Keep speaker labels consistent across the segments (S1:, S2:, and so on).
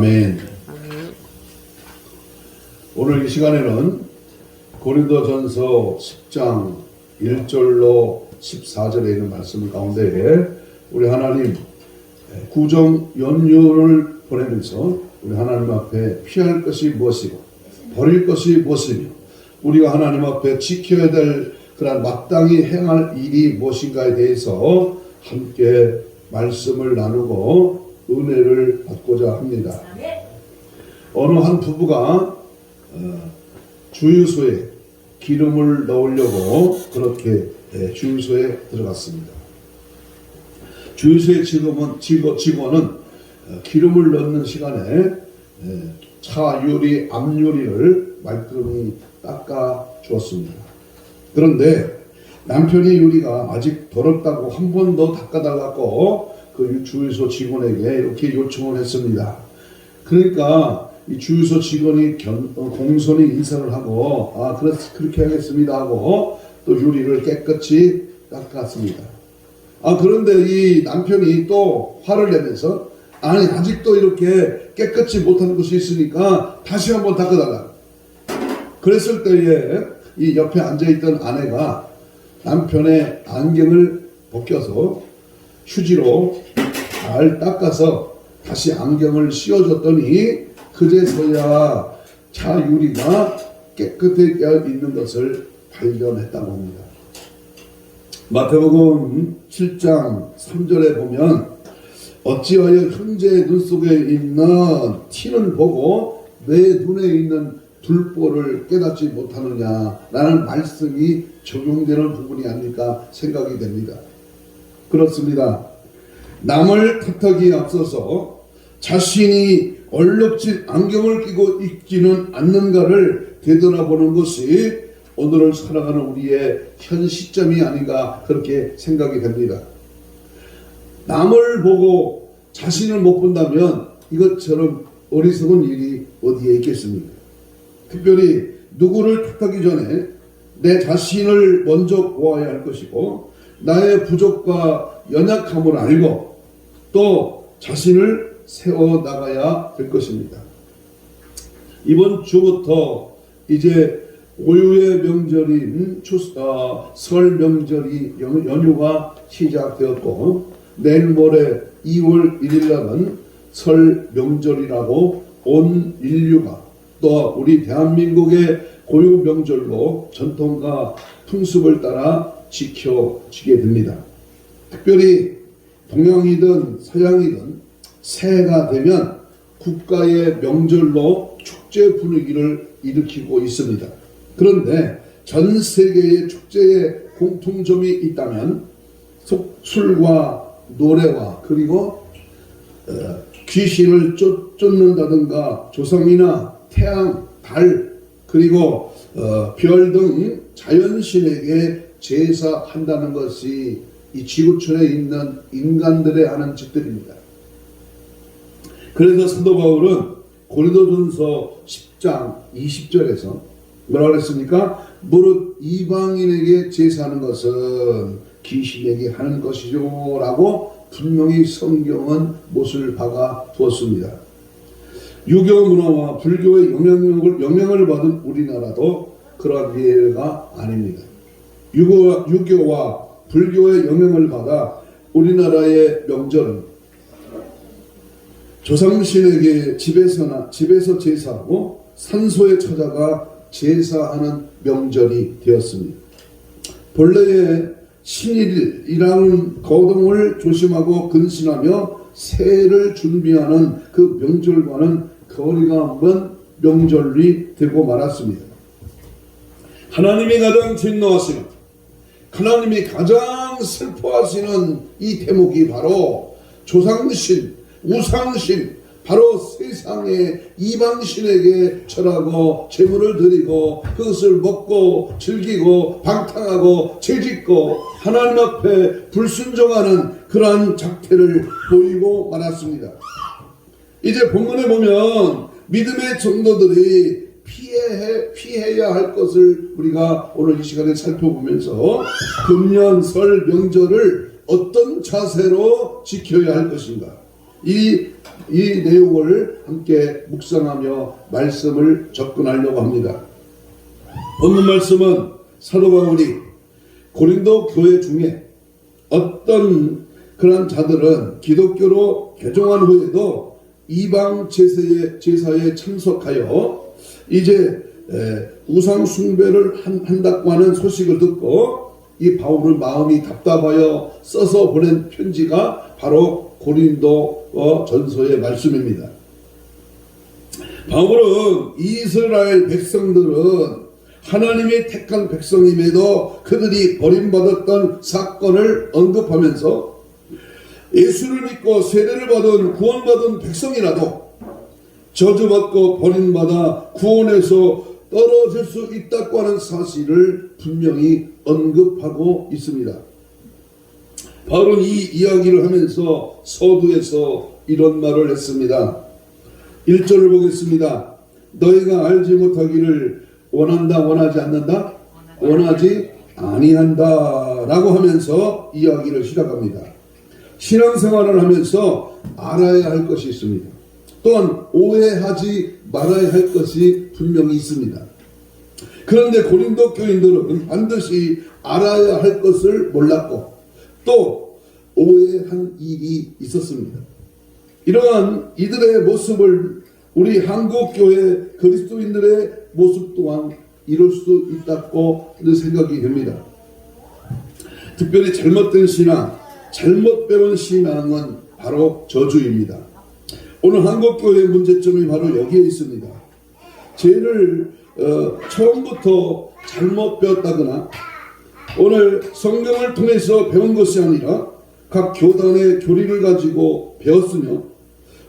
S1: 아멘.
S2: 아멘.
S1: 오늘 이 시간에는 고린도전서 10장 1절로 14절에 있는 말씀 가운데 우리 하나님 구정 연휴를 보내면서 우리 하나님 앞에 피할 것이 무엇이고 버릴 것이 무엇이며 우리가 하나님 앞에 지켜야 될 그런 마땅히 행할 일이 무엇인가에 대해서 함께 말씀을 나누고 은혜를 받고자 합니다. 어느 한 부부가 주유소에 기름을 넣으려고 그렇게 주유소에 들어갔습니다. 주유소의 직원은 기름을 넣는 시간에 차 유리, 앞 유리를 말끔히 닦아 주었습니다. 그런데 남편의 유리가 아직 더럽다고 한 번 더 닦아달라고 그 주유소 직원에게 이렇게 요청을 했습니다. 그러니까 이 주유소 직원이 공손히 인사를 하고 그렇게 하겠습니다 하고 또 유리를 깨끗이 닦았습니다. 그런데 이 남편이 또 화를 내면서 아직도 이렇게 깨끗이 못하는 것이 있으니까 다시 한번 닦아달라. 그랬을 때에 이 옆에 앉아있던 아내가 남편의 안경을 벗겨서 휴지로 잘 닦아서 다시 안경을 씌워줬더니 그제서야 차 유리가 깨끗하게 있는 것을 발견했다고 합니다. 마태복음 7장 3절에 보면 어찌하여 형제의 눈 속에 있는 티는 보고 내 눈에 있는 불보를 깨닫지 못하느냐라는 말씀이 적용되는 부분이 아닐까 생각이 됩니다. 그렇습니다. 남을 탓하기에 앞서서 자신이 얼룩진 안경을 끼고 있지는 않는가를 되돌아보는 것이 오늘을 살아가는 우리의 현 시점이 아닌가 그렇게 생각이 됩니다. 남을 보고 자신을 못 본다면 이것처럼 어리석은 일이 어디에 있겠습니까? 특별히 누구를 탓하기 전에 내 자신을 먼저 보아야 할 것이고 나의 부족과 연약함을 알고 또 자신을 세워나가야 될 것입니다. 이번 주부터 이제 고유의 명절인 설 명절이 연휴가 시작되었고 내일 모레 2월 1일 날은 설 명절이라고 온 인류가 또 우리 대한민국의 고유 명절로 전통과 풍습을 따라 지켜지게 됩니다. 특별히 동양이든 서양이든 새해가 되면 국가의 명절로 축제 분위기를 일으키고 있습니다. 그런데 전 세계의 축제의 공통점이 있다면 술과 노래와 그리고 귀신을 쫓는다든가 조상이나 태양, 달 그리고 별 등 자연신에게 제사한다는 것이 이 지구촌에 있는 인간들의 하는 짓들입니다. 그래서 사도 바울은 고린도전서 10장 20절에서 뭐라고 그랬습니까? 무릇 이방인에게 제사하는 것은 귀신에게 하는 것이죠 라고 분명히 성경은 못을 박아 두었습니다. 유교 문화와 불교의 영향을 받은 우리나라도 그러한 예가 아닙니다. 유교와 불교의 영향을 받아 우리나라의 명절은 조상신에게 집에서 제사하고 산소에 찾아가 제사하는 명절이 되었습니다. 본래의 신일이라는 거동을 조심하고 근신하며 새해를 준비하는 그 명절과는 거리가 먼 명절이 되고 말았습니다. 하나님이 가장 진노하시는 하나님이 가장 슬퍼하시는 이 대목이 바로 조상신, 우상신, 바로 세상의 이방신에게 절하고 제물을 드리고 그것을 먹고 즐기고 방탕하고 죄짓고 하나님 앞에 불순종하는 그러한 작태를 보이고 말았습니다. 이제 본문에 보면 믿음의 정도들이 피해야 할 것을 우리가 오늘 이 시간에 살펴보면서 금년 설 명절을 어떤 자세로 지켜야 할 것인가, 이 내용을 함께 묵상하며 말씀을 접근하려고 합니다. 오늘 말씀은 사도 바울이 고린도 교회 중에 어떤 그런 자들은 기독교로 개종한 후에도 이방 제사에 참석하여 이제 우상 숭배를 한다고 하는 소식을 듣고 이 바울은 마음이 답답하여 써서 보낸 편지가 바로 고린도 전서의 말씀입니다. 바울은 이스라엘 백성들은 하나님의 택한 백성임에도 그들이 버림받았던 사건을 언급하면서 예수를 믿고 세례를 받은 구원받은 백성이라도 저주받고 버림받아 구원에서 떨어질 수 있다고 하는 사실을 분명히 언급하고 있습니다. 바울은 이 이야기를 하면서 서두에서 이런 말을 했습니다. 1절을 보겠습니다. 너희가 알지 못하기를 원한다, 원하지 않는다? 원하지 아니한다 라고 하면서 이야기를 시작합니다. 신앙생활을 하면서 알아야 할 것이 있습니다. 또한 오해하지 말아야 할 것이 분명히 있습니다. 그런데 고린도 교인들은 반드시 알아야 할 것을 몰랐고 또 오해한 일이 있었습니다. 이러한 이들의 모습을 우리 한국교회 그리스도인들의 모습 또한 이룰 수 있다고 생각이 됩니다. 특별히 잘못된 신앙, 잘못 배운 신앙은 바로 저주입니다. 오늘 한국교회의 문제점이 바로 여기에 있습니다. 죄를 처음부터 잘못 배웠다거나 오늘 성경을 통해서 배운 것이 아니라 각 교단의 교리를 가지고 배웠으며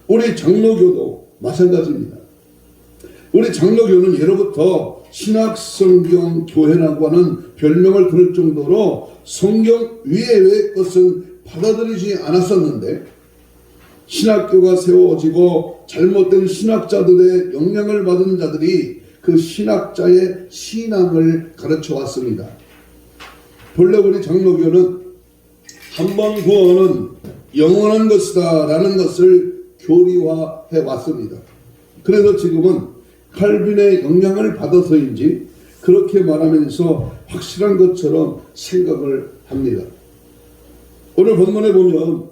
S1: 우리 장로교도 마찬가지입니다. 우리 장로교는 예로부터 신학성경교회라고 하는 별명을 들을 정도로 성경 위의 것은 받아들이지 않았었는데 신학교가 세워지고 잘못된 신학자들의 영향을 받은 자들이 그 신학자의 신앙을 가르쳐 왔습니다. 본래 우리 장로교는 한 번 구원은 영원한 것이다 라는 것을 교리화해 왔습니다. 그래서 지금은 칼빈의 영향을 받아서인지 그렇게 말하면서 확실한 것처럼 생각을 합니다. 오늘 본문에 보면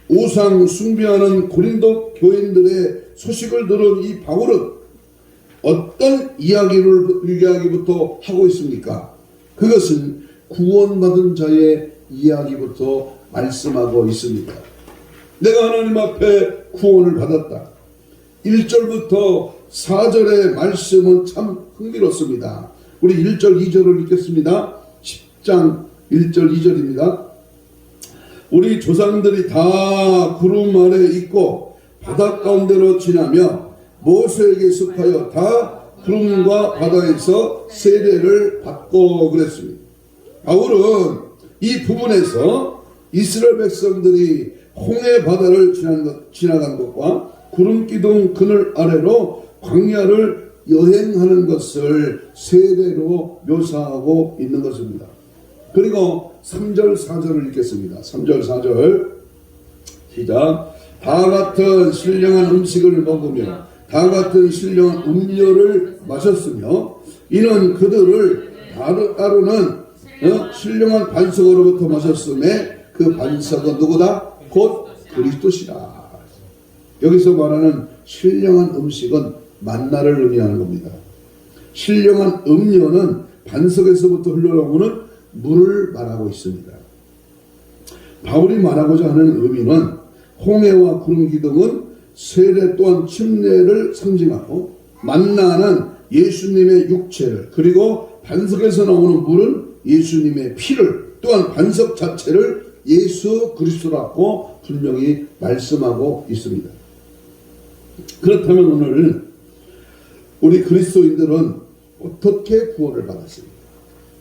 S1: 우상 숭배하는 고린도 교인들의 소식을 들은 이 바울은 어떤 이야기부터 하고 있습니까? 그것은 구원받은 자의 이야기부터 말씀하고 있습니다. 내가 하나님 앞에 구원을 받았다. 1절부터 4절의 말씀은 참 흥미롭습니다. 우리 1절 2절을 읽겠습니다. 10장 1절 2절입니다. 우리 조상들이 다 구름 아래 있고 바다 가운데로 지나며 모세에게 습하여 다 구름과 바다에서 세례를 받고 그랬습니다. 바울은 이 부분에서 이스라엘 백성들이 홍해 바다를 지나간 것과 구름 기둥 그늘 아래로 광야를 여행하는 것을 세례로 묘사하고 있는 것입니다. 그리고 3절 4절을 읽겠습니다. 3절 4절 시작. 다 같은 신령한 음식을 먹으며 다 같은 신령한 음료를 마셨으며 이는 그들을 따르는 신령한 반석으로부터 마셨음에 그 반석은 누구다? 곧 그리스도시라. 여기서 말하는 신령한 음식은 만나를 의미하는 겁니다. 신령한 음료는 반석에서부터 흘러나오는 물을 말하고 있습니다. 바울이 말하고자 하는 의미는 홍해와 구름 기둥은 세례 또한 침례를 상징하고 만나는 예수님의 육체를 그리고 반석에서 나오는 물은 예수님의 피를 또한 반석 자체를 예수 그리스도라고 분명히 말씀하고 있습니다. 그렇다면 오늘 우리 그리스도인들은 어떻게 구원을 받았습니까?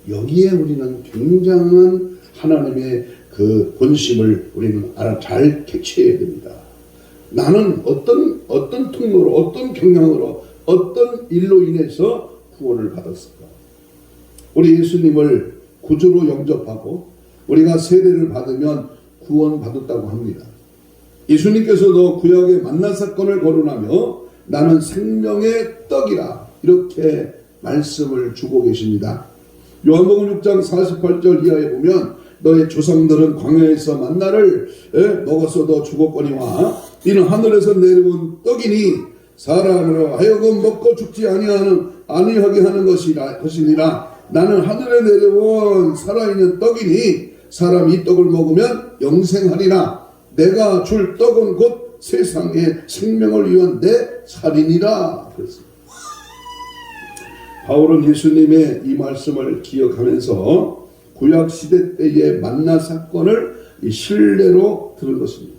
S1: 여기에 우리는 굉장한 하나님의 그 본심을 우리는 잘 캐치해야 됩니다. 나는 어떤 통로로, 어떤 경향으로, 어떤 일로 인해서 구원을 받았을까? 우리 예수님을 구주로 영접하고 우리가 세례를 받으면 구원받았다고 합니다. 예수님께서도 구약의 만나 사건을 거론하며 나는 생명의 떡이라 이렇게 말씀을 주고 계십니다. 요한복음 6장 48절 이하에 보면 너의 조상들은 광야에서 만나를 먹었어도 죽었거니와 이는 하늘에서 내려온 떡이니 사람으로 하여금 먹고 죽지 아니하게 하는 것이니라. 나는 하늘에 내려온 살아있는 떡이니 사람이 이 떡을 먹으면 영생하리라. 내가 줄 떡은 곧 세상의 생명을 위한 내 살이니라. 그랬습니다. 바울은 예수님의 이 말씀을 기억하면서 구약시대 때의 만나 사건을 신뢰로 들은 것입니다.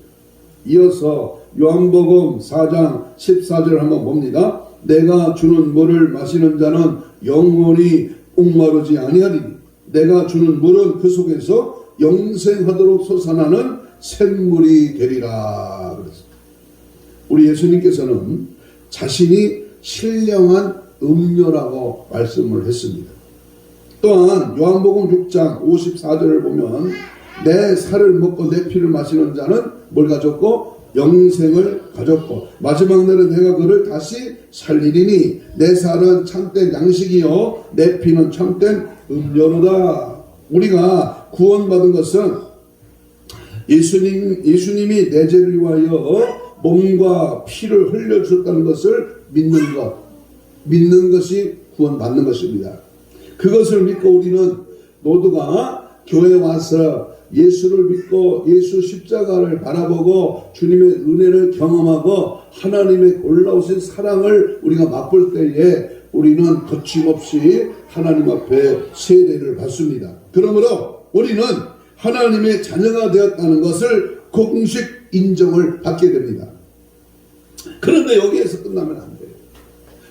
S1: 이어서 요한복음 4장 14절을 한번 봅니다. 내가 주는 물을 마시는 자는 영원히 목마르지 아니하리니 내가 주는 물은 그 속에서 영생하도록 솟아나는 샘물이 되리라. 그랬습니다. 우리 예수님께서는 자신이 신령한 음료라고 말씀을 했습니다. 또한 요한복음 6장 54절을 보면 내 살을 먹고 내 피를 마시는 자는 뭘 가졌고 영생을 가졌고 마지막 날에 내가 그를 다시 살리리니 내 살은 참된 양식이요 내 피는 참된 음료로다. 우리가 구원받은 것은 예수님이 내 죄를 위하여 몸과 피를 흘려주셨다는 것을 믿는 것이 구원받는 것입니다. 그것을 믿고 우리는 모두가 교회에 와서 예수를 믿고 예수 십자가를 바라보고 주님의 은혜를 경험하고 하나님의 올라오신 사랑을 우리가 맛볼 때에 우리는 거침없이 하나님 앞에 세례를 받습니다. 그러므로 우리는 하나님의 자녀가 되었다는 것을 공식 인정을 받게 됩니다. 그런데 여기에서 끝나면 안 돼요.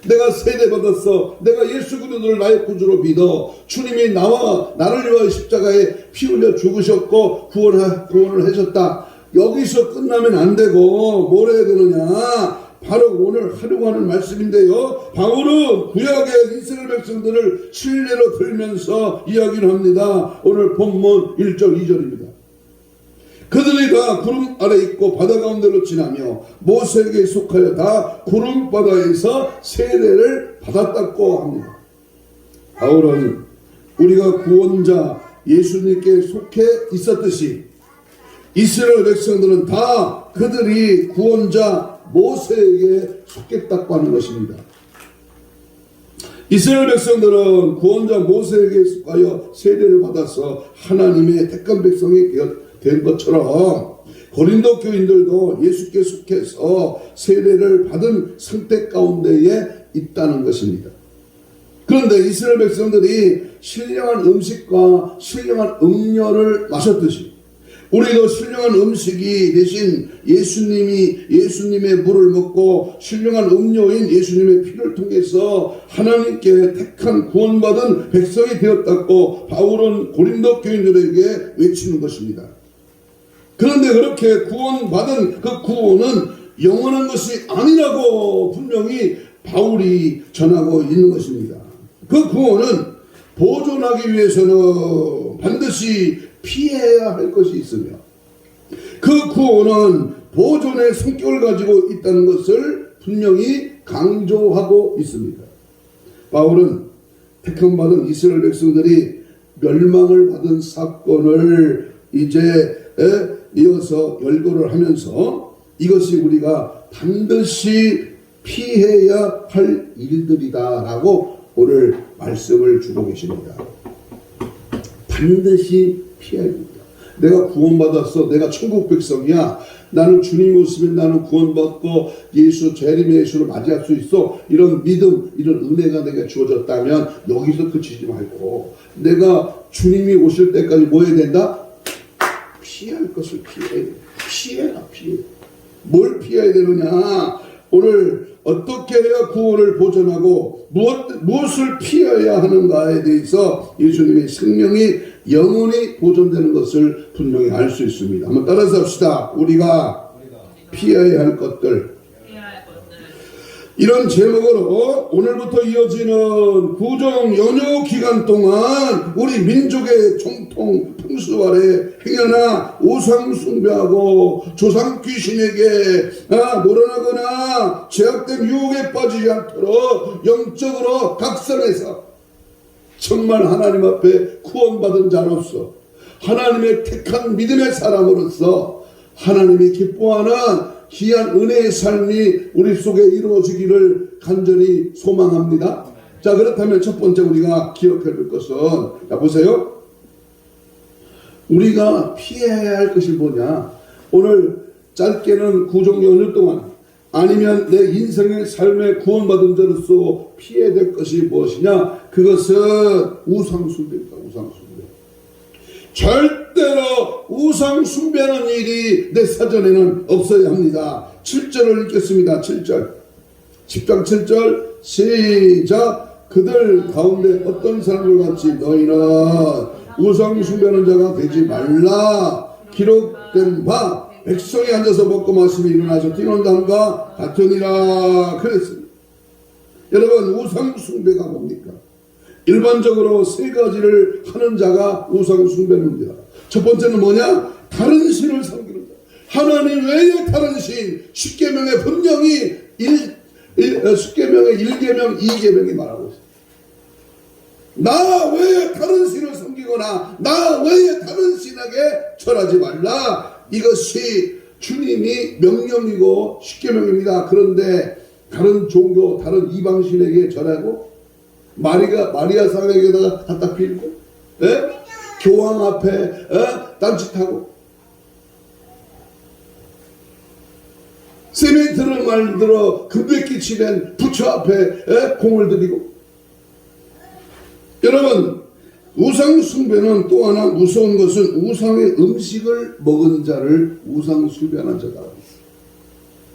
S1: 내가 세례받았어. 내가 예수 그리스도를 나의 구주로 믿어. 주님이 나를 위하여 십자가에 피 흘려 죽으셨고 구원을 하셨다. 여기서 끝나면 안 되고 뭘 해야 되느냐? 바로 오늘 하려고 하는 말씀인데요. 바울은 구약의 이스라엘 백성들을 신뢰로 들면서 이야기를 합니다. 오늘 본문 1절 2절입니다. 그들이 다 구름 아래 있고 바다 가운데로 지나며 모세에게 속하여 다 구름 바다에서 세례를 받았다고 합니다. 바울은 우리가 구원자 예수님께 속해 있었듯이 이스라엘 백성들은 다 그들이 구원자 모세에게 속했다고 하는 것입니다. 이스라엘 백성들은 구원자 모세에게 속하여 세례를 받아서 하나님의 택한 백성이 된 것처럼 고린도 교인들도 예수께 속해서 세례를 받은 상태 가운데에 있다는 것입니다. 그런데 이스라엘 백성들이 신령한 음식과 신령한 음료를 마셨듯이 우리도 신령한 음식이 대신 예수님의 물을 먹고 신령한 음료인 예수님의 피를 통해서 하나님께 택한 구원받은 백성이 되었다고 바울은 고린도 교인들에게 외치는 것입니다. 그런데 그렇게 구원받은 그 구원은 영원한 것이 아니라고 분명히 바울이 전하고 있는 것입니다. 그 구원은 보존하기 위해서는 반드시 피해야 할 것이 있으며 그 구원은 보존의 성격을 가지고 있다는 것을 분명히 강조하고 있습니다. 바울은 택함받은 이스라엘 백성들이 멸망을 받은 사건을 이제 이어서 열거를 하면서 이것이 우리가 반드시 피해야 할 일들이다라고 오늘 말씀을 주고 계십니다. 반드시 피해야 합니다. 내가 구원받았어. 내가 천국 백성이야. 나는 주님 오시면 나는 구원받고 재림의 예수를 맞이할 수 있어. 이런 믿음, 이런 은혜가 내게 주어졌다면 여기서 그치지 말고 내가 주님이 오실 때까지 뭐 해야 된다? 피할 것을 피해라. 뭘 피해야 되느냐? 오늘 어떻게 해야 구원을 보존하고 무엇을 피해야 하는가에 대해서 예수님의 생명이 영원히 보존되는 것을 분명히 알 수 있습니다. 한번 따라서 합시다. 우리가 피해야 할 것들. 이런 제목으로 오늘부터 이어지는 구정 연휴 기간 동안 우리 민족의 정통 풍수 아래 행여나 우상 숭배하고 조상 귀신에게 놀아나거나 제약된 유혹에 빠지지 않도록 영적으로 각성해서 정말 하나님 앞에 구원받은 자로서 하나님의 택한 믿음의 사람으로서 하나님이 기뻐하는 귀한 은혜의 삶이 우리 속에 이루어지기를 간절히 소망합니다. 자, 그렇다면 첫 번째 우리가 기억해야 될 것은, 자, 보세요. 우리가 피해야 할 것이 뭐냐? 오늘 짧게는 구정 연휴 동안 아니면 내 인생의 삶에 구원받은 자로서 피해야 될 것이 무엇이냐? 그것은 우상숭배입니다. 우상숭배. 절대로 우상 숭배하는 일이 내 사전에는 없어야 합니다. 7절을 읽겠습니다. 7절. 10장 7절 시작. 그들 가운데 어떤 사람들 같이 너희는 우상 숭배하는 자가 되지 말라. 기록된 바 백성이 앉아서 먹고 마시며 일어나서 뛰는 담과 같으니라 그랬습니다. 여러분, 우상 숭배가 뭡니까? 일반적으로 세 가지를 하는 자가 우상 숭배입니다. 첫 번째는 뭐냐? 다른 신을 섬기는 자. 하나님 외에 다른 신. 십계명에 분명히 십계명의 1계명, 2계명이 말하고 있어요. 나 외에 다른 신을 섬기거나 나 외에 다른 신에게 절하지 말라. 이것이 주님이 명령이고 십계명입니다. 그런데 다른 종교, 다른 이방신에게 절하고 마리아 상에게다가 갖다 빌고, 교황 앞에 딴짓하고, 세멘트를 만들어 금백기 치된 부처 앞에 공을 들이고. 여러분, 우상 숭배는 또 하나 무서운 것은 우상의 음식을 먹은 자를 우상 숭배하는 자다.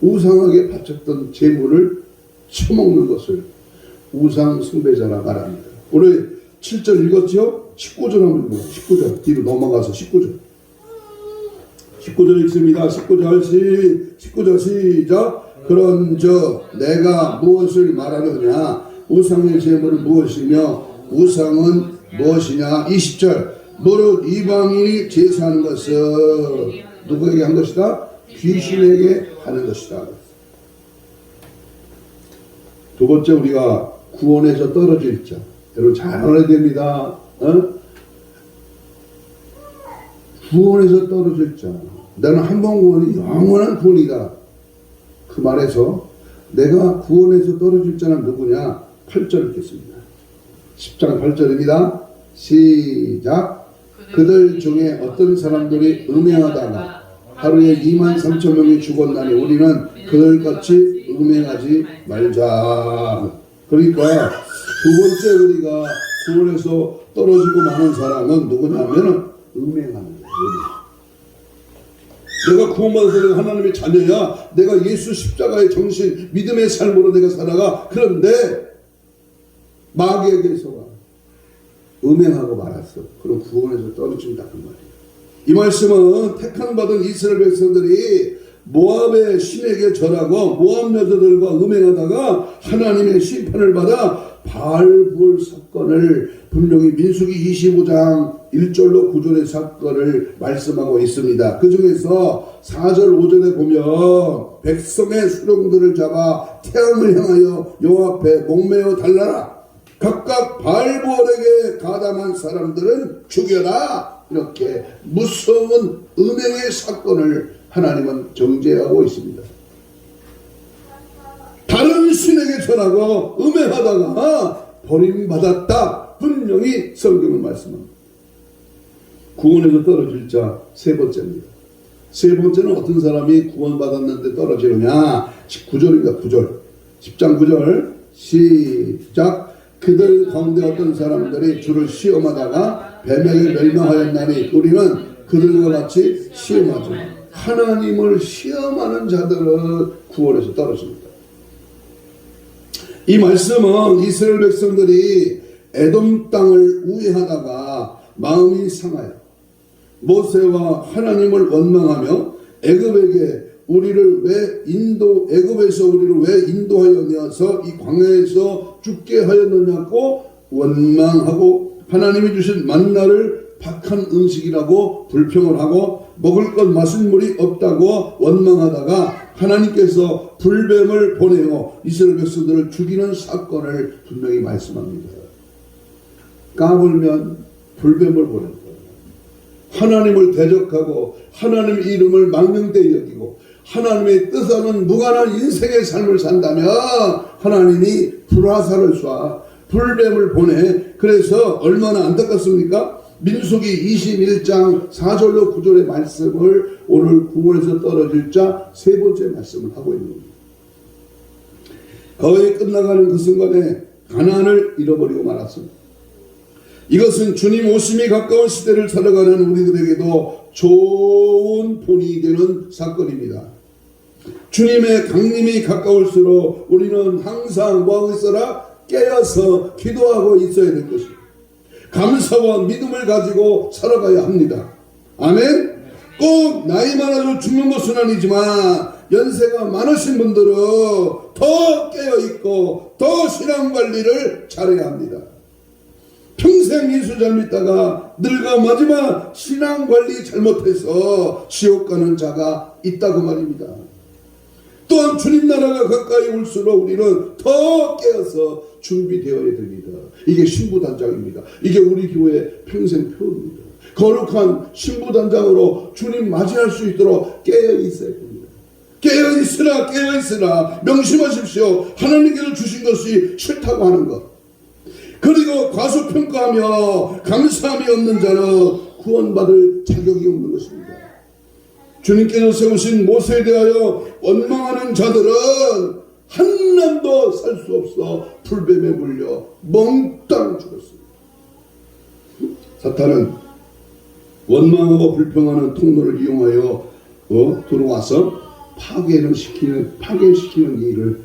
S1: 우상에게 바쳤던 재물을 처먹는 것을 우상 숭배자라 말합니다. 오늘 7절 읽었죠? 19절 한번 보고 19절 뒤로 넘어가서 19절 읽습니다. 19절 시작. 그런즉 내가 무엇을 말하느냐? 우상의 재물은 무엇이며 우상은 무엇이냐? 20절 무릇 이방인이 제사하는 것은 누구에게 한 것이다? 귀신에게 하는 것이다. 두 번째, 우리가 구원에서 떨어질 자. 여러분 잘 알아야 됩니다. 구원에서 떨어질 자. 나는 한 번 구원이 영원한 구원이다. 그 말에서 내가 구원에서 떨어질 자는 누구냐? 8절 읽겠습니다. 10장 8절입니다. 시작. 그들 중에 어떤 사람들이 음행하다가 하루에 23,000명이 죽었나니 우리는 그들같이 음행하지 말자. 그러니까 두 번째 우리가 구원에서 떨어지고 마는 사람은 누구냐면은 음행하는 거예요. 내가 구원받아서 내가 하나님의 자녀야. 내가 예수 십자가의 정신, 믿음의 삶으로 내가 살아가. 그런데 마귀에게서가 음행하고 말았어. 그럼 구원에서 떨어진다 그 말이에요. 이 말씀은 택한 받은 이스라엘 백성들이 모압의 신에게 절하고 모압 여자들과 음행하다가 하나님의 심판을 받아 바알부올 사건을 분명히 민수기 25장 1절로 9절의 사건을 말씀하고 있습니다. 그 중에서 4절 5절에 보면 백성의 수령들을 잡아 태양을 향하여 여호와 앞에 목매어 달라라. 각각 바알부올에게 가담한 사람들은 죽여라. 이렇게 무서운 음행의 사건을 하나님은 정죄하고 있습니다. 다른 신에게 절하고 음행하다가 버림받았다. 분명히 성경은 말씀합니다. 구원에서 떨어질 자 세 번째입니다. 세 번째는 어떤 사람이 구원받았는데 떨어지느냐? 19절입니다. 9절. 10장 9절 시작. 그들 가운데 어떤 사람들이 주를 시험하다가 뱀에게 멸망하였나니 우리는 그들과 같이 시험하죠. 하나님을 시험하는 자들은 구원에서 떨어집니다. 이 말씀은 이스라엘 백성들이 에돔 땅을 우회하다가 마음이 상하여 모세와 하나님을 원망하며 애굽에게 우리를 왜 애굽에서 우리를 왜 인도하였냐서 이 광야에서 죽게 하였느냐고 원망하고 하나님이 주신 만나를 박한 음식이라고 불평을 하고 먹을 것 마실 물이 없다고 원망하다가 하나님께서 불뱀을 보내어 이스라엘 백성들을 죽이는 사건을 분명히 말씀합니다. 까불면 불뱀을 보낸 거예요. 하나님을 대적하고 하나님의 이름을 망명되이 여기고 하나님의 뜻하는 무관한 인생의 삶을 산다면 하나님이 불화살을 쏴 불뱀을 보내. 그래서 얼마나 안타깝습니까? 민수기 21장 4절로 9절의 말씀을 오늘 9월에서 떨어질 자 세 번째 말씀을 하고 있는 겁니다. 거의 끝나가는 그 순간에 가나안을 잃어버리고 말았습니다. 이것은 주님 오심이 가까운 시대를 살아가는 우리들에게도 좋은 본이 되는 사건입니다. 주님의 강림이 가까울수록 우리는 항상 뭐하고 있어라? 깨어서 기도하고 있어야 될 것입니다. 감사와 믿음을 가지고 살아가야 합니다. 아멘? 꼭 나이 많아서 죽는 것은 아니지만 연세가 많으신 분들은 더 깨어있고 더 신앙관리를 잘해야 합니다. 평생 예수 잘 믿다가 늙어 마지막 신앙관리 잘못해서 지옥 가는 자가 있다고 말입니다. 또한 주님 나라가 가까이 올수록 우리는 더 깨어서 준비되어야 됩니다. 이게 신부단장입니다. 이게 우리 교회 평생 표입니다. 거룩한 신부단장으로 주님 맞이할 수 있도록 깨어 있어야 됩니다. 깨어 있으라 명심하십시오. 하나님께서 주신 것이 싫다고 하는 것, 그리고 과소평가하며 감사함이 없는 자는 구원받을 자격이 없는 것입니다. 주님께서 세우신 모세에 대하여 원망하는 자들은 한 남도 살 수 없어 불뱀에 물려 멍땅 죽었습니다. 사탄은 원망하고 불평하는 통로를 이용하여 들어와서 파괴시키는 일을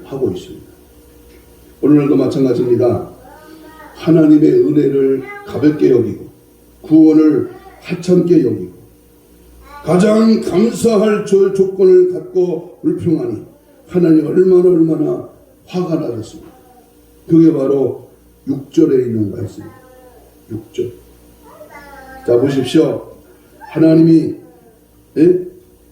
S1: 하고 있습니다. 오늘도 마찬가지입니다. 하나님의 은혜를 가볍게 여기고 구원을 하찮게 여기고 가장 감사할 조건을 갖고 불평하니 하나님 얼마나 화가 나셨습니다. 그게 바로 6절에 있는 말씀입니다. 6절. 자, 보십시오. 하나님이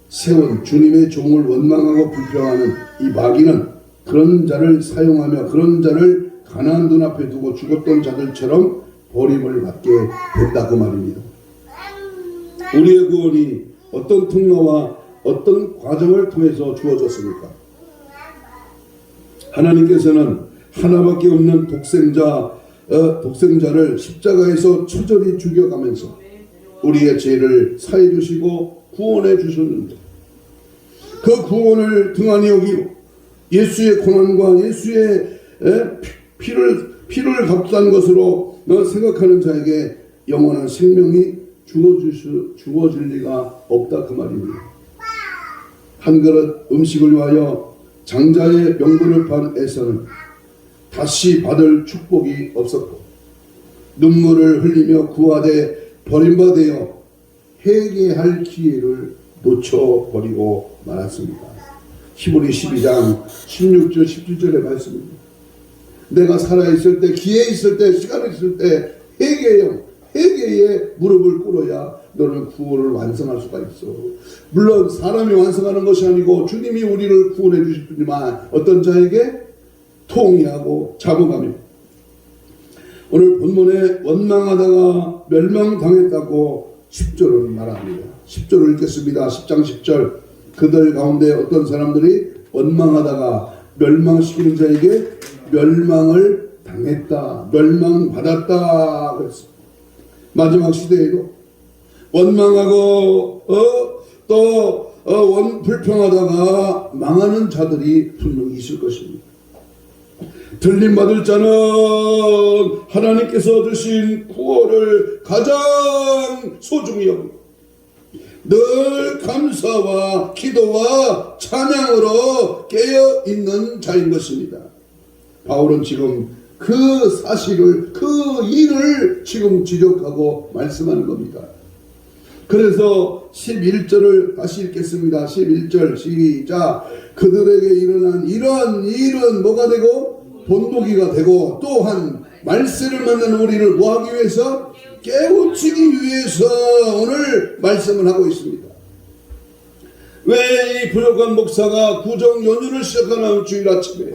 S1: 세운 주님의 종을 원망하고 불평하는 이 마귀는 그런 자를 사용하며 그런 자를 가나안 눈앞에 두고 죽었던 자들처럼 버림을 받게 된다 그 말입니다. 우리의 구원이 어떤 통로와 어떤 과정을 통해서 주어졌습니까? 하나님께서는 하나밖에 없는 독생자를 십자가에서 처절히 죽여가면서 우리의 죄를 사해 주시고 구원해 주셨는데 그 구원을 등한히 여기고 예수의 고난과 예수의 피를 값싼 것으로 생각하는 자에게 영원한 생명이 주어질 리가 없다 그 말입니다. 한 그릇 음식을 위하여 장자의 명분을 판 에서는 다시 받을 축복이 없었고 눈물을 흘리며 구하되 버림받아 회개할 기회를 놓쳐버리고 말았습니다. 히브리 12장 16절 17절의 말씀입니다. 내가 살아있을 때, 기회 있을 때, 시간이 있을 때 회개에 무릎을 꿇어야 너는 구원을 완성할 수가 있어. 물론 사람이 완성하는 것이 아니고 주님이 우리를 구원해 주시지만 어떤 자에게 통회하고 자복하며 오늘 본문에 원망하다가 멸망당했다고 10절을 말합니다. 10절을 읽겠습니다. 10장 10절. 그들 가운데 어떤 사람들이 원망하다가 멸망시키는 자에게 멸망을 당했다, 멸망받았다 그랬습니다. 마지막 시대에도 원망하고 불평하다가 망하는 자들이 분명히 있을 것입니다. 들림받을 자는 하나님께서 주신 구원을 가장 소중히 여기고 늘 감사와 기도와 찬양으로 깨어있는 자인 것입니다. 바울은 지금 그 사실을, 그 일을 지금 지적하고 말씀하는 겁니다. 그래서 11절을 다시 읽겠습니다. 11절 시작. 그들에게 일어난 이러한 일은 뭐가 되고 본보기가 되고, 또한 말세를 만난 우리를 뭐하기 위해서? 깨우치기 위해서 오늘 말씀을 하고 있습니다. 왜 이 부족한 목사가 구정 연휴를 시작하는 주일 아침에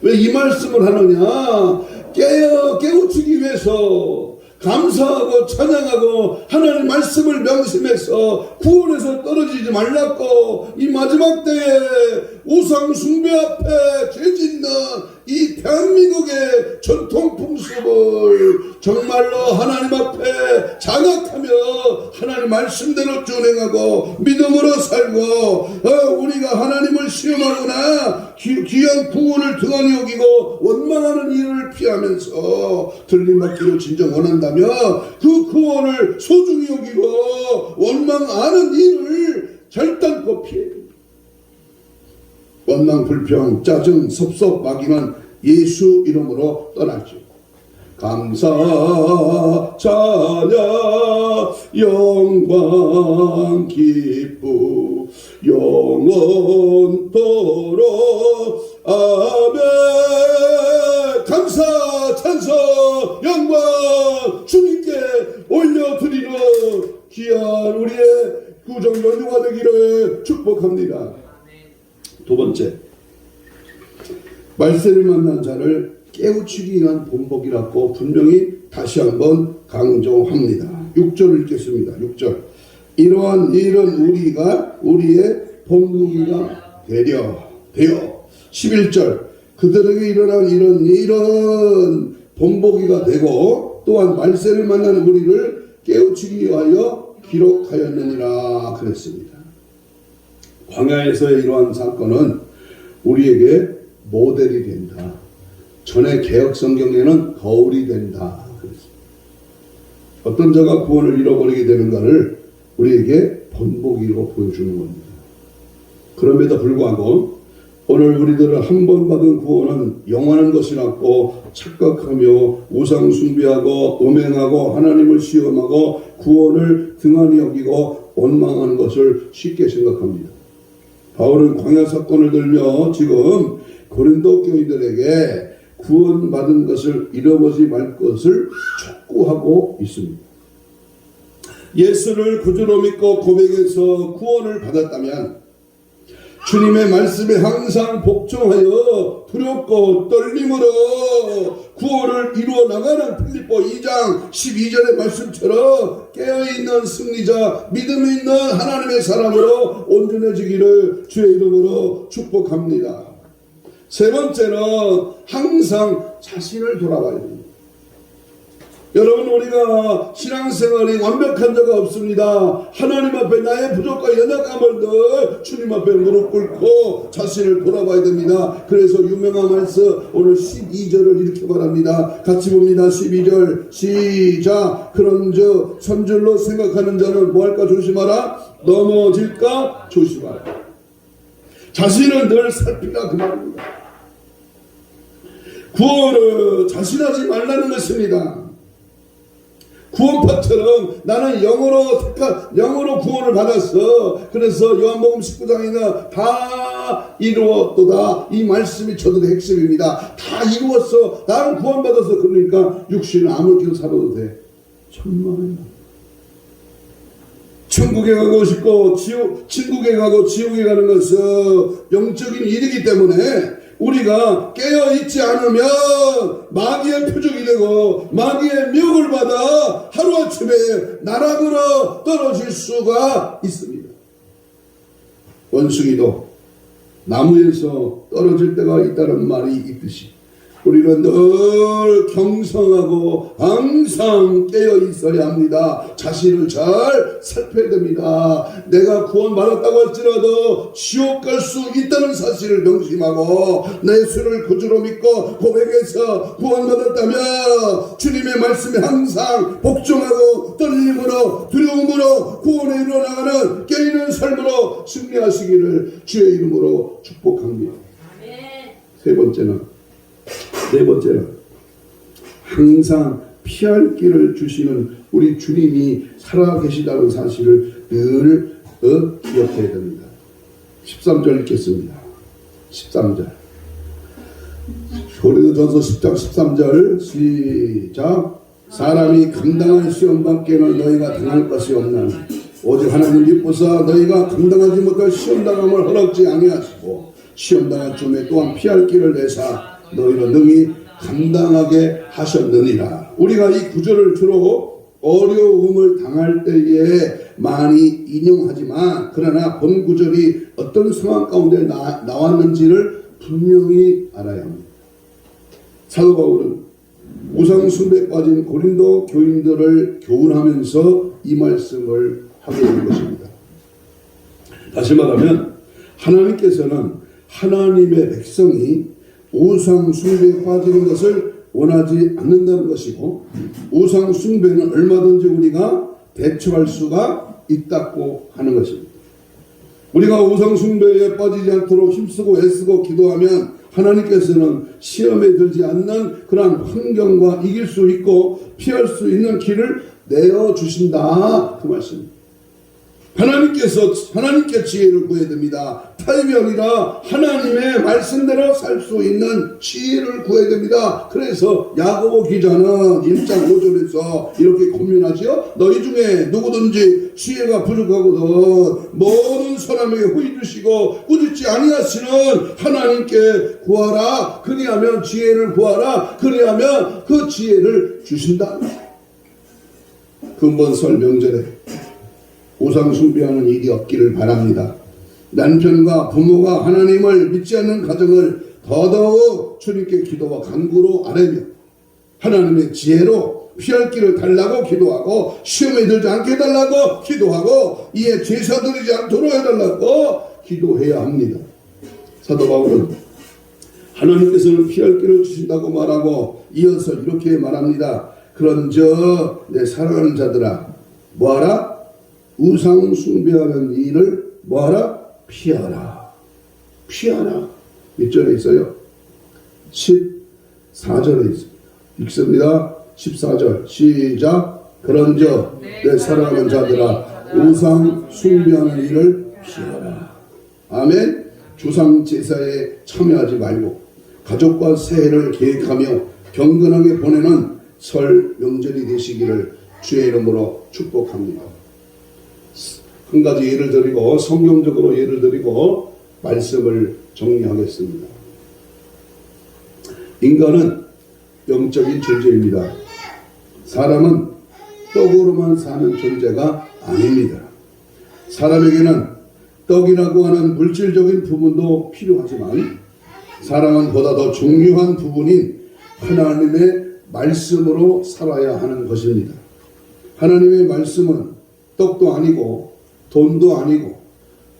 S1: 왜 이 말씀을 하느냐? 깨우치기 위해서, 감사하고 찬양하고 하나님 말씀을 명심해서 구원에서 떨어지지 말라고, 이 마지막 때에 우상 숭배 앞에 죄짓는 이 대한민국의 전통 풍습을 정말로 하나님 앞에 장악하며 하나님 말씀대로 준행하고 믿음으로 살고, 우리가 하나님을 시험하거나 귀한 구원을 등한히 여기고 원망하는 일을 피하면서 들림받기를 진정 원한다면 그 구원을 소중히 여기고 원망하는 일을 결단코 피해야 됩니다. 원망, 불평, 짜증, 섭섭, 막이는 예수 이름으로 떠나죠. 감사, 찬양, 영광, 기쁨, 영원토록 아멘. 감사, 찬송, 영광 주님께 올려드리는 귀한 우리의 구정 연휴가 되기를 축복합니다. 두 번째, 말세를 만난 자를 깨우치기 위한 본보기라고 분명히 다시 한번 강조합니다. 6절을 읽겠습니다. 6절. 이러한 일은 우리의 본보기가 되어 11절. 그들에게 일어난 이런 일은 본보기가 되고, 또한 말세를 만난 우리를 깨우치기 위하여 기록하였느니라 그랬습니다. 광야에서의 이러한 사건은 우리에게 모델이 된다. 전에 개혁 성경에는 거울이 된다. 어떤 자가 구원을 잃어버리게 되는가를 우리에게 본보기로 보여주는 겁니다. 그럼에도 불구하고 오늘 우리들은 한 번 받은 구원은 영원한 것이라고 착각하며 우상 숭배하고 음행하고 하나님을 시험하고 구원을 등한히 여기고 원망하는 것을 쉽게 생각합니다. 바울은 광야 사건을 들며 지금 고린도 교인들에게 구원받은 것을 잃어버리지 말 것을 촉구하고 있습니다. 예수를 구주로 믿고 고백해서 구원을 받았다면 주님의 말씀에 항상 복종하여 두렵고 떨림으로 구원을 이루어 나가는 빌립보 2장 12절의 말씀처럼 깨어있는 승리자, 믿음이 있는 하나님의 사람으로 온전해지기를 주의 이름으로 축복합니다. 세 번째는 항상 자신을 돌아봐야 됩니다. 여러분, 우리가 신앙생활이 완벽한 자가 없습니다. 하나님 앞에 나의 부족과 연약함을 늘 주님 앞에 무릎 꿇고 자신을 돌아봐야 됩니다. 그래서 유명한 말씀 오늘 12절을 이렇게 말합니다. 같이 봅니다. 12절 시작. 그런즉 선줄로 생각하는 자는 뭐할까 조심하라. 넘어질까 조심하라. 자신을 늘 살피라 그 말입니다. 구원을 자신하지 말라는 것입니다. 구원파처럼 나는 영으로 구원을 받았어. 그래서 요한복음 19장에는 다 이루었도다. 이 말씀이 저들의 핵심입니다. 다 이루었어. 나는 구원받았어. 그러니까 육신은 아무렇게나 살아도 돼. 천만에요. 천국에 가고 싶고 천국에 가고 지옥에 가는 것은 영적인 일이기 때문에 우리가 깨어있지 않으면 마귀의 표적이 되고 마귀의 미혹을 받아 하루아침에 나락으로 떨어질 수가 있습니다. 원숭이도 나무에서 떨어질 때가 있다는 말이 있듯이 우리는 늘 경성하고 항상 깨어 있어야 합니다. 자신을 잘 살펴야 됩니다. 내가 구원받았다고 할지라도 지옥 갈 수 있다는 사실을 명심하고 내 주를 구주로 믿고 고백해서 구원받았다면 주님의 말씀에 항상 복종하고 떨림으로 두려움으로 구원에 이루어나가는 깨있는 삶으로 승리하시기를 주의 이름으로 축복합니다. 네 번째는 항상 피할 길을 주시는 우리 주님이 살아계시다는 사실을 늘 기억해야 됩니다. 13절 읽겠습니다. 13절. 고린도전서 10장 13절 시작. 사람이 감당할 시험밖에는 너희가 당할 것이 없나니 오직 하나님 기쁘사 너희가 감당하지 못할 시험당함을 허락지 아니하시고 시험당할 쯤에 또한 피할 길을 내사 너희로 능히 감당하게 하셨느니라. 우리가 이 구절을 주로 어려움을 당할 때에 많이 인용하지만 그러나 본 구절이 어떤 상황 가운데 나왔는지를 분명히 알아야 합니다. 사도 바울은 우상 숭배에 빠진 고린도 교인들을 교훈하면서 이 말씀을 하게 된 것입니다. 다시 말하면 하나님께서는 하나님의 백성이 우상 숭배에 빠지는 것을 원하지 않는다는 것이고 우상 숭배는 얼마든지 우리가 대처할 수가 있다고 하는 것입니다. 우리가 우상 숭배에 빠지지 않도록 힘쓰고 애쓰고 기도하면 하나님께서는 시험에 들지 않는 그러한 환경과 이길 수 있고 피할 수 있는 길을 내어주신다 그 말씀입니다. 하나님께 지혜를 구해야 됩니다. 타협이 아니라 하나님의 말씀대로 살 수 있는 지혜를 구해야 됩니다. 그래서 야고보 기자는 1장 5절에서 이렇게 고민하지요. 너희 중에 누구든지 지혜가 부족하거든 모든 사람에게 후히 주시고 꾸짖지 아니하시는 하나님께 구하라. 그리하면 지혜를 구하라. 그리하면 그 지혜를 주신다. 근본설 명절에 우상 숭배하는 일이 없기를 바랍니다. 남편과 부모가 하나님을 믿지 않는 가정을 더더욱 주님께 기도와 간구로 아뢰며 하나님의 지혜로 피할 길을 달라고 기도하고 시험에 들지 않게 해달라고 기도하고 이에 제사 드리지 않도록 해달라고 기도해야 합니다. 사도 바울은 하나님께서는 피할 길을 주신다고 말하고 이어서 이렇게 말합니다. 그런저 내 사랑하는 자들아 뭐하라? 우상 숭배하는 일을 뭐하라? 피하라. 피하라. 몇 절에 있어요? 14절에 있습니다. 읽습니다. 14절 시작. 그런저 내 사랑하는 자들아 우상 숭배하는 일을 피하라. 아멘. 주상 제사에 참여하지 말고 가족과 새해를 계획하며 경건하게 보내는 설 명절이 되시기를 주의 이름으로 축복합니다. 한 가지 예를 드리고 성경적으로 예를 드리고 말씀을 정리하겠습니다. 인간은 영적인 존재입니다. 사람은 떡으로만 사는 존재가 아닙니다. 사람에게는 떡이라고 하는 물질적인 부분도 필요하지만 사람은 보다 더 중요한 부분인 하나님의 말씀으로 살아야 하는 것입니다. 하나님의 말씀은 떡도 아니고 돈도 아니고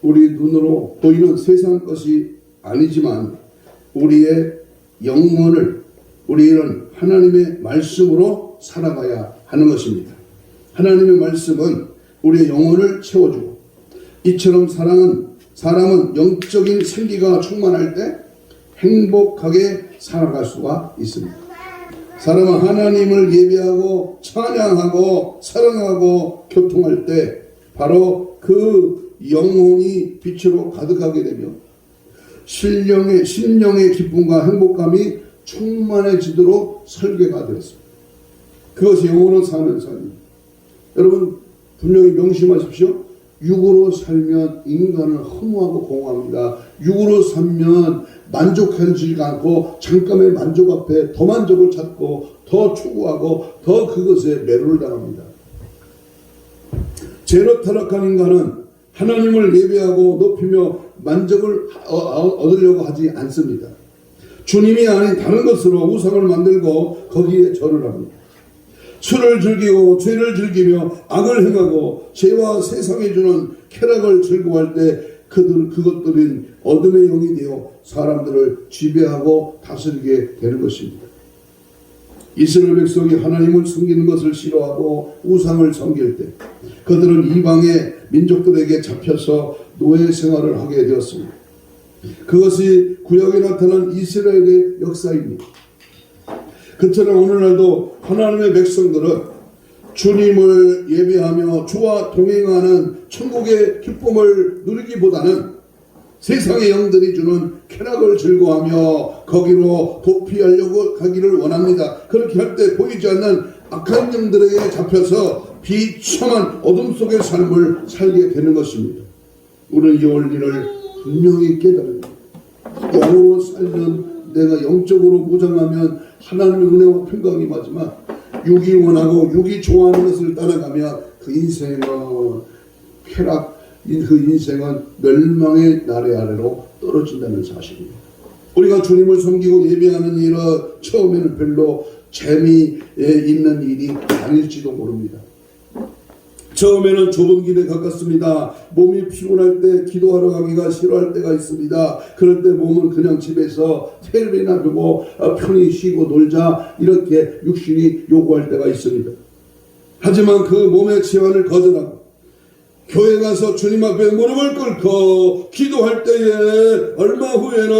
S1: 우리 눈으로 보이는 세상 것이 아니지만 우리의 영혼을 우리는 하나님의 말씀으로 살아가야 하는 것입니다. 하나님의 말씀은 우리의 영혼을 채워주고 이처럼 사람은 영적인 생기가 충만할 때 행복하게 살아갈 수가 있습니다. 사람은 하나님을 예배하고 찬양하고 사랑하고 교통할 때 바로 그 영혼이 빛으로 가득하게 되며 심령의 기쁨과 행복감이 충만해지도록 설계가 되었습니다. 그것이 영혼을 사는 삶입니다. 여러분 분명히 명심하십시오. 육으로 살면 인간은 허무하고 공허합니다. 육으로 살면 만족하지가 않고 잠깐의 만족 앞에 더 만족을 찾고 더 추구하고 더 그것에 매료를 당합니다. 죄로 타락한 인간은 하나님을 예배하고 높이며 만족을 얻으려고 하지 않습니다. 주님이 아닌 다른 것으로 우상을 만들고 거기에 절을 합니다. 술을 즐기고 죄를 즐기며 악을 행하고 죄와 세상에 주는 쾌락을 즐거워할 때 그것들은 어둠의 영이 되어 사람들을 지배하고 다스리게 되는 것입니다. 이스라엘 백성이 하나님을 섬기는 것을 싫어하고 우상을 섬길 때 그들은 이방의 민족들에게 잡혀서 노예 생활을 하게 되었습니다. 그것이 구약에 나타난 이스라엘의 역사입니다. 그처럼 오늘날도 하나님의 백성들은 주님을 예배하며 주와 동행하는 천국의 기쁨을 누리기보다는 세상의 영들이 주는 쾌락을 즐거워하며 거기로 도피하려고 가기를 원합니다. 그렇게 할 때 보이지 않는 악한 영들에게 잡혀서 비참한 어둠 속의 삶을 살게 되는 것입니다. 우리는 이 원리를 분명히 깨달아야 합니다. 영으로 살면 내가 영적으로 무장하면 하나님의 은혜와 평강이 임하지만 육이 원하고 육이 좋아하는 것을 따라가면 그 인생은 쾌락, 그 인생은 멸망의 나래 아래로 떨어진다는 사실입니다. 우리가 주님을 섬기고 예배하는 일은 처음에는 별로 재미있는 일이 아닐지도 모릅니다. 처음에는 좁은 길에 가깝습니다. 몸이 피곤할 때 기도하러 가기가 싫어할 때가 있습니다. 그럴 때 몸은 그냥 집에서 텔레비나 보고 편히 쉬고 놀자 이렇게 육신이 요구할 때가 있습니다. 하지만 그 몸의 제한을 거절하고 교회 가서 주님 앞에 무릎을 꿇고 기도할 때에 얼마 후에는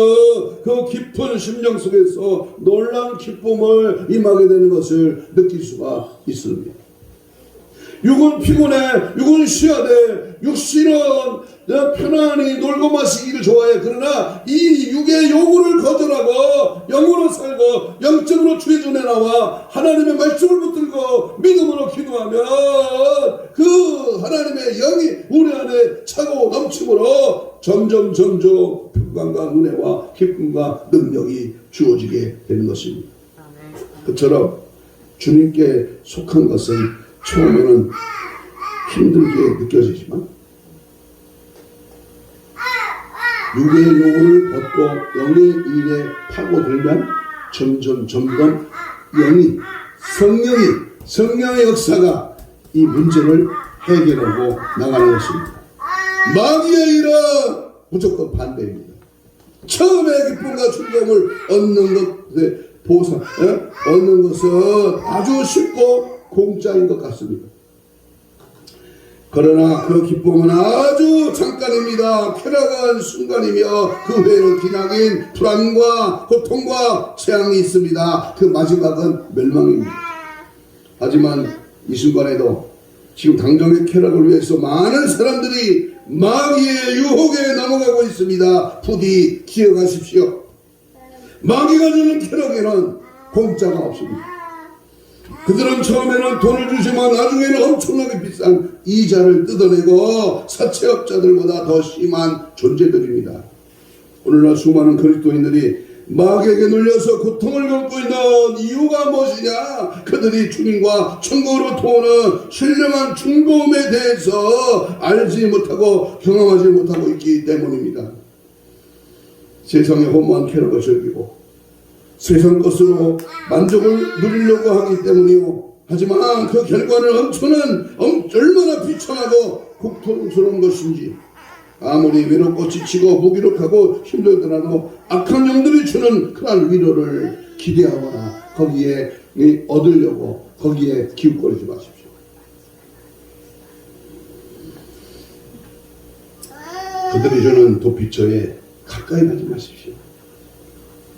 S1: 그 깊은 심령 속에서 놀라운 기쁨을 임하게 되는 것을 느낄 수가 있습니다. 육은 피곤해, 육은 쉬어야 돼, 육신은 편안히 놀고 마시기를 좋아해. 그러나 이 육의 요구를 거절하고 영으로 살고 영적으로 주의 전에 나와 하나님의 말씀을 붙들고 믿음으로 기도하면 그 하나님의 영이 우리 안에 차고 넘침으로 점점 평강과 은혜와 기쁨과 능력이 주어지게 되는 것입니다. 그처럼 주님께 속한 것은 처음에는 힘들게 느껴지지만 육의 요구를 벗고 영의 일에 파고들면 점점 성령의 역사가 이 문제를 해결하고 나가는 것입니다. 마귀의 일은 무조건 반대입니다. 처음에 기쁨과 즐거움을 얻는 것은 아주 쉽고 공짜인 것 같습니다. 그러나 그 기쁨은 아주 잠깐입니다. 쾌락한 순간이며 그 후에는 기나긴 불안과 고통과 재앙이 있습니다. 그 마지막은 멸망입니다. 하지만 이 순간에도 지금 당장의 쾌락을 위해서 많은 사람들이 마귀의 유혹에 넘어가고 있습니다. 부디 기억하십시오. 마귀가 주는 쾌락에는 공짜가 없습니다. 그들은 처음에는 돈을 주지만 나중에는 엄청나게 비싼 이자를 뜯어내고 사채업자들보다 더 심한 존재들입니다. 오늘날 수많은 그리스도인들이 마귀에게 눌려서 고통을 겪고 있는 이유가 무엇이냐? 그들이 주님과 천국으로 도우는 신령한 중보음에 대해서 알지 못하고 경험하지 못하고 있기 때문입니다. 세상의 허무한 쾌락을 즐기고 세상 것으로 만족을 누리려고 하기 때문이요. 하지만 그 결과는 얼마나 비참하고 고통스러운 것인지 아무리 외롭고 지치고 무기력하고 힘들더라도 악한 영들이 주는 그러한 위로를 기대하거나 거기에 얻으려고 거기에 기웃거리지 마십시오. 그들이 주는 도피처에 가까이 가지 마십시오.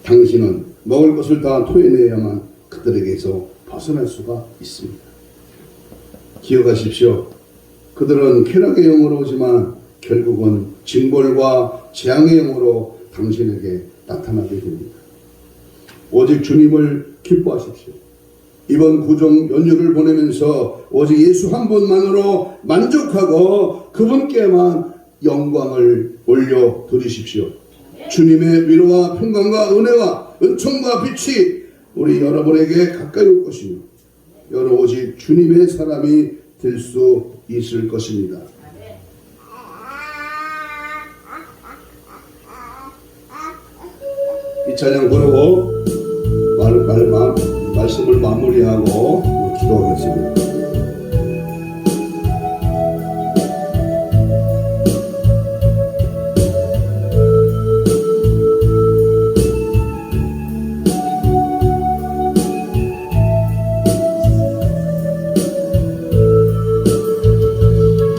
S1: 당신은 먹을 것을 다 토해내야만 그들에게서 벗어날 수가 있습니다. 기억하십시오. 그들은 쾌락의 영으로 오지만 결국은 징벌과 재앙의 영으로 당신에게 나타나게 됩니다. 오직 주님을 기뻐하십시오. 이번 구정 연휴를 보내면서 오직 예수 한 분만으로 만족하고 그분께만 영광을 올려드리십시오. 주님의 위로와 평강과 은혜와 은총과 빛이 우리 여러분에게 가까이 올 것이며 여러 오직 주님의 사람이 될 수 있을 것입니다. 이 찬양 부르고 말씀을 마무리하고 기도하겠습니다.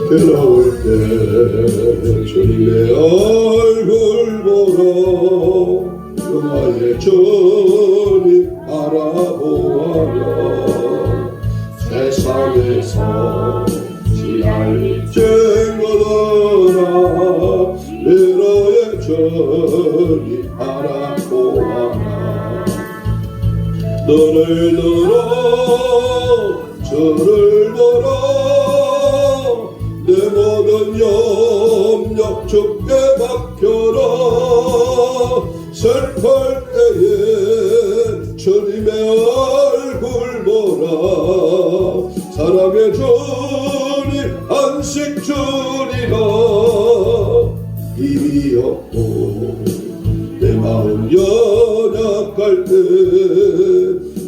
S1: 괴로울 때 주님의 얼굴 보러 영화의 주 주님 바라보아라. 세상에서 지할 쟁거더라 내로의 주님 바라보아라. 너를 들어 저를 보라. 내 모든 염려 주께 맡겨라. 슬플 때에 주님의 얼굴 보라. 사랑의 주님 안식 주리라. 힘이 없고 내 마음 연약할 때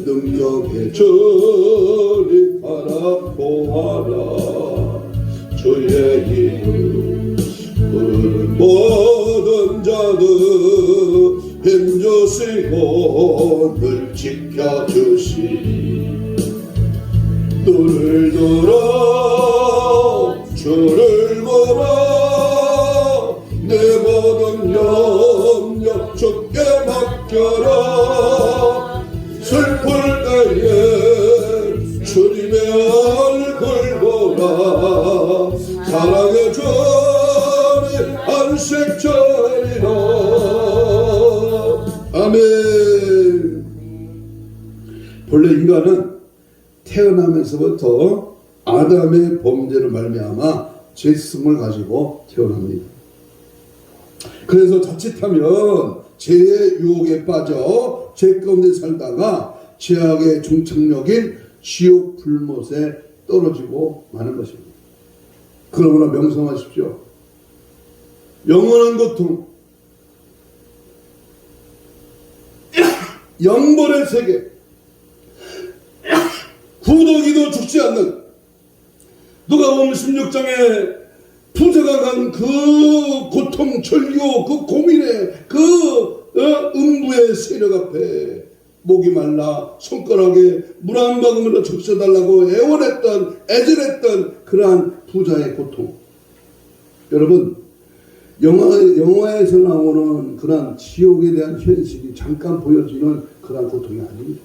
S1: 능력의 주님 바라보아라. 주의 이름 부르는 모든 자들 힘주시고 늘 지켜주시. 눈을 들어 주를 보라. 내 모든 염려 주께 맡겨라. 슬플 때에 주님의 얼굴 보라. 사랑의 주님 안식 주리라. 아멘. 본래 인간은 태어나면서부터 아담의 범죄를 말미암아 죄성을 가지고 태어납니다. 그래서 자칫하면 죄의 유혹에 빠져 죄 가운데 살다가 죄악의 종착역인 지옥 불못에 떨어지고 마는 것입니다. 그러므로 명심하십시오. 영원한 고통, 영벌의 세계, 구더기도 죽지 않는, 누가복음 16장에 부자가 간 그 고통, 절규, 그 고민의 그 음부의 세력 앞에 목이 말라 손가락에 물 한 방울로 적셔달라고 애원했던, 애절했던 그러한 부자의 고통. 여러분, 영화에서 나오는 그러한 지옥에 대한 현실이 잠깐 보여지는 그러한 고통이 아닙니다.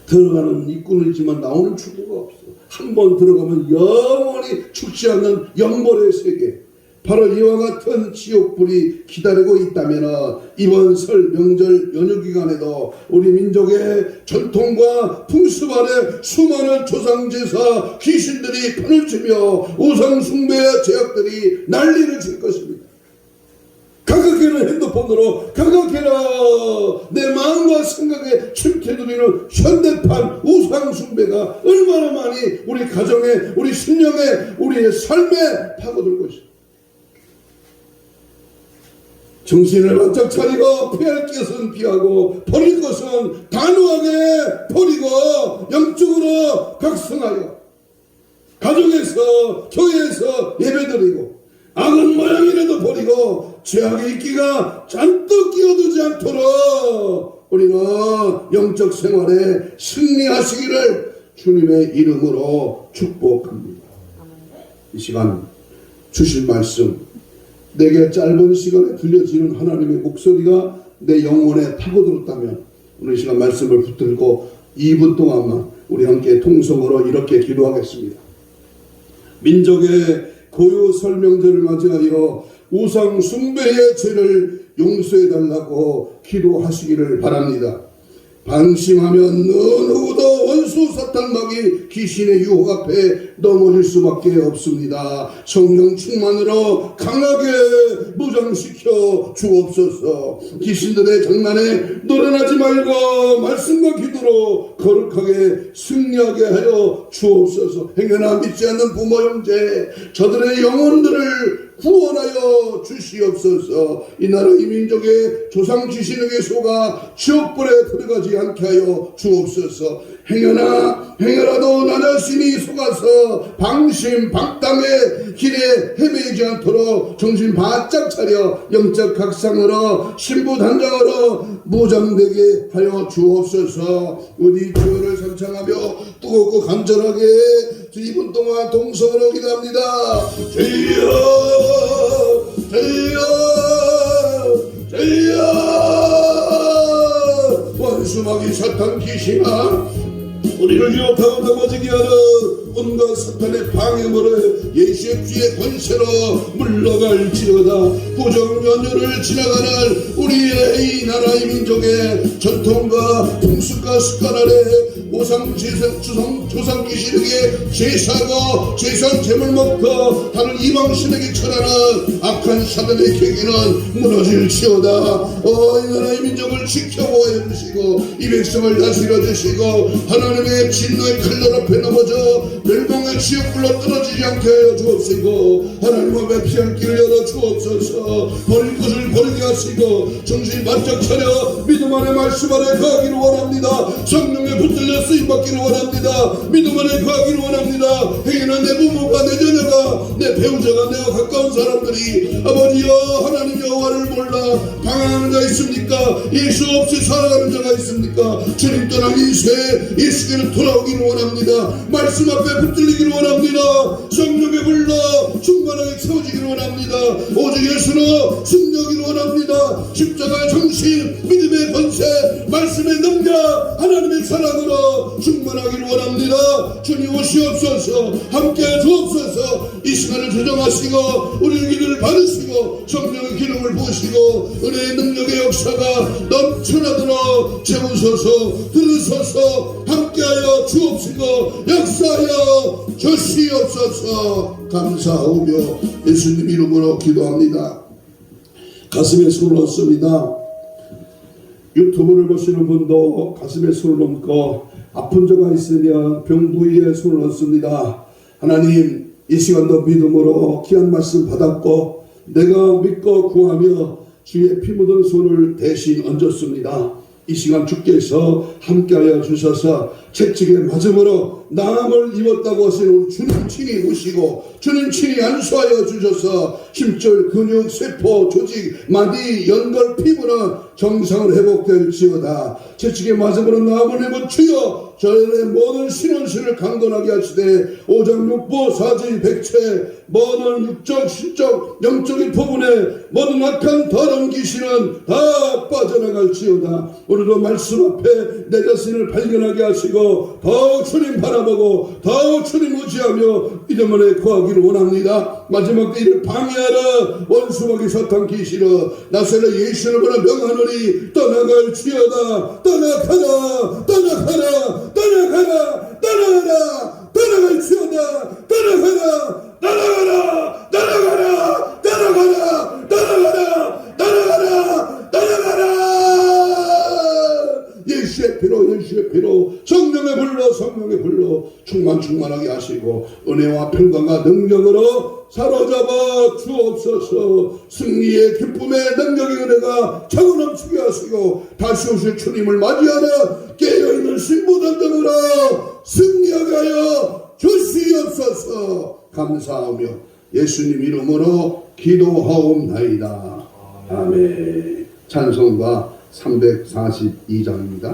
S1: 들어가는 입구는 있지만 나오는 출구가 없어. 한 번 들어가면 영원히 죽지 않는 영벌의 세계, 바로 이와 같은 지옥불이 기다리고 있다면 이번 설 명절 연휴 기간에도 우리 민족의 전통과 풍습 아래 수많은 조상제사 귀신들이 판을 치며 우상숭배의 제약들이 난리를 칠 것입니다. 가격해는 핸드폰으로, 가격해라 내 마음과 생각에 침투해드리는 현대판 우상숭배가 얼마나 많이 우리 가정에, 우리 신령에, 우리의 삶에 파고들 것입니다. 정신을 바짝 차리고 피할 것은 피하고 버릴 것은 단호하게 버리고 영적으로 각성하여 가정에서, 교회에서 예배드리고 악은 모양이라도 버리고 죄악의 인기가 잔뜩 끼어들지 않도록 우리는 영적 생활에 승리하시기를 주님의 이름으로 축복합니다. 이 시간 주신 말씀, 내게 짧은 시간에 들려지는 하나님의 목소리가 내 영혼에 파고들었다면 오늘 이 시간 말씀을 붙들고 2분 동안만 우리 함께 통성으로 이렇게 기도하겠습니다. 민족의 고유 설명절을 맞이하여 우상 숭배의 죄를 용서해달라고 기도하시기를 바랍니다. 방심하면 어느 누구도 원수 사탄마귀 귀신의 유혹 앞에 넘어질 수밖에 없습니다. 성령 충만으로 강하게 무장시켜 주옵소서. 귀신들의 장난에 노련하지 말고 말씀과 기도로 거룩하게 승리하게 하여 주옵소서. 행여나 믿지 않는 부모 형제 저들의 영혼들을 구원하여 주시옵소서. 이 나라 이 민족의 조상 지신에게 속아 지옥불에 들어가지 않게 하여 주옵소서. 행여라도 나 자신이 속아서 방심 방탕의 길에 헤매지 않도록 정신 바짝 차려 영적 각성으로 신부단장으로 무장되게 하여 주옵소서. 우리 주를 선창하며 뜨겁고 간절하게 2분 동안 동성으로 기도합니다. 주여 주여 주여 원수마귀 사탄 귀신아, 우리를 유혹하고 넘어지게 하는 온갖 사탄의 방해물을 예수의 주의 권세로 물러갈지어다. 구정연휴를 지나가는 우리의 이 나라의 민족의 전통과 풍습과 습관 아래 조상 귀신에게 제사하고 제사 제물 먹고 다른 이방신에게 절하는 악한 사단의 계기는 무너질지어다. 이 나라의 민족을 지켜보아 주시고 이 백성을 다스려 주시고 하나님의 진노의 칼날 앞에 넘어져 멸망의 지옥불로 떨어지지 않게 하여 주옵시고 하나님 앞에 피할 길을 열어 주옵소서. 버릴 것을 버리게 하시고 정신 바짝 차려 믿음 안에 말씀 안에 거하기를 원합니다. 성령에 붙들려 쓰임받기를 원합니다. 믿음 안에 거하기를 원합니다. 행여나 내 부모가 내 자녀가 내 배우자가 내가 가까운 사람들이 아버지여 하나님 여호와를 몰라 방황하는 자 있습니까? 예수 없이 살아가는 자가 있습니까? 주님 떠난 이세 예수께로 돌아오기를 원합니다. 말씀 앞에 붙들리기를 원합니다. 성령에 불러 충만하게 채워지기를 원합니다. 오직 예수로 승리하기를 원합니다. 십자가의 정신 믿음의 번세 말씀의 능력 하나님의 사랑으로 충만하기를 원합니다. 주님 오시옵소서. 함께해 주옵소서. 이 시간을 조정하시고 우리의 기도를 받으시고 성령의 기름을 부으시고 은혜의 능력의 역사가 넘쳐나도록 채우소서. 들으소서. 함께하여 주옵시고 역사하여 주시옵소서. 감사하오며 예수님 이름으로 기도합니다. 가슴에 손을 얹습니다. 유튜브를 보시는 분도 가슴에 손을 얹고 아픈 자가 있으면 병 부위에 손을 얹습니다. 하나님 이 시간도 믿음으로 귀한 말씀 받았고 내가 믿고 구하며 주의 피 묻은 손을 대신 얹었습니다. 이 시간 주께서 함께하여 주셔서 채찍에 맞음으로 나음을 입었다고 하시는 주님 친히 오시고 주님 친히 안수하여 주셔서 힘줄 근육 세포 조직 마디 연골 피부는 정상을 회복될지어다. 채찍에 맞음으로 나음을 입은 주여 저의 모든 신원신을 강건하게 하시되 오장육부 사지 백체 모든 육적 신적 영적인 부분에 모든 악한 더러운 귀신은 다 빠져나갈지어다. 오늘도 말씀 앞에 내 자신을 발견하게 하시고 더욱 주님 바라보고 더욱 주님 의지하며 이름 안에 거하기를 원합니다. 마지막 때 이를 방해하라 원수마귀 사탄 귀신아 나사렛 예수를 보라 명하노니 떠나갈지어다. 떠나가라 떠나가라 떠나가라 떠나가라 떠나갈지어다. 떠나가라 떠나가라 떠나가라 떠나가라 떠나가라 떠나가라 떠나가라. 예수의 피로 성령의 불로 충만하게 하시고 은혜와 평강과 능력으로 사로잡아 주옵소서. 승리의 기쁨의 능력의 은혜가 차고 넘치게 하시고 다시 오실 주님을 맞이하는 깨어있는 신부전등으로 승리하게 하여 주시옵소서. 감사하며 예수님 이름으로 기도하옵나이다. 아멘. 찬송가 342장입니다.